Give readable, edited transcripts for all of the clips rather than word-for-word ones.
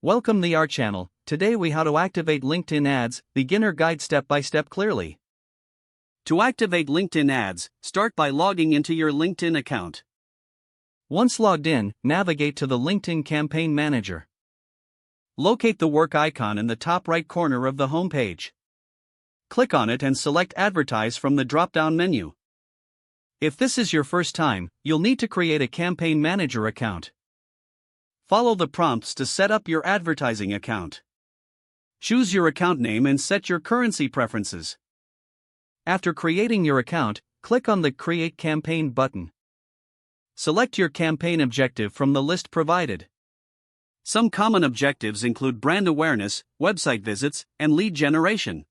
Welcome to our channel. Today we how to activate LinkedIn ads, beginner guide step by step clearly. To activate LinkedIn ads, start by logging into your LinkedIn account. Once logged in, navigate to the LinkedIn Campaign Manager. Locate the work icon in the top right corner of the home page. Click on it and select Advertise from the drop-down menu. If this is your first time, you'll need to create a Campaign Manager account. Follow the prompts to set up your advertising account. Choose your account name and set your currency preferences. After creating your account, click on the Create Campaign button. Select your campaign objective from the list provided. Some common objectives include brand awareness, website visits, and lead generation.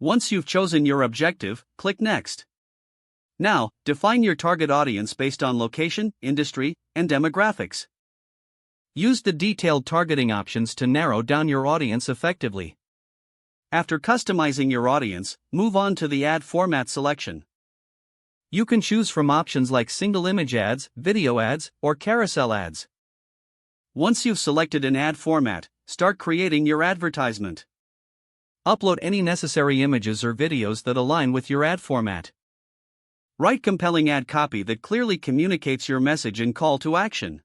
Once you've chosen your objective, click Next. Now, define your target audience based on location, industry, and demographics. Use the detailed targeting options to narrow down your audience effectively. After customizing your audience, move on to the ad format selection. You can choose from options like single image ads, video ads, or carousel ads. Once you've selected an ad format, start creating your advertisement. Upload any necessary images or videos that align with your ad format. Write compelling ad copy that clearly communicates your message and call to action.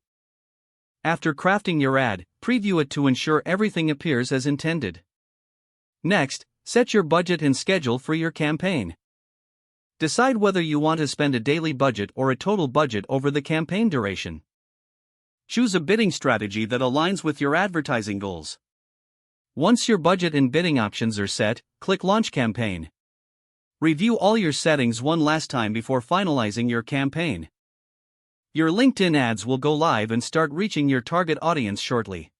After crafting your ad, preview it to ensure everything appears as intended. Next, set your budget and schedule for your campaign. Decide whether you want to spend a daily budget or a total budget over the campaign duration. Choose a bidding strategy that aligns with your advertising goals. Once your budget and bidding options are set, click Launch Campaign. Review all your settings one last time before finalizing your campaign. Your LinkedIn ads will go live and start reaching your target audience shortly.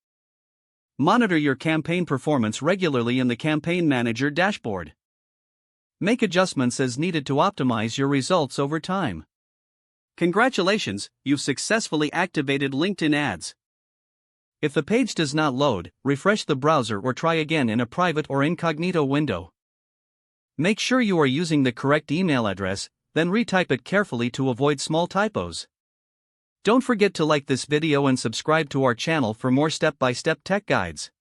Monitor your campaign performance regularly in the Campaign Manager dashboard. Make adjustments as needed to optimize your results over time. Congratulations, you've successfully activated LinkedIn ads. If the page does not load, refresh the browser or try again in a private or incognito window. Make sure you are using the correct email address, then retype it carefully to avoid small typos. Don't forget to like this video and subscribe to our channel for more step-by-step tech guides.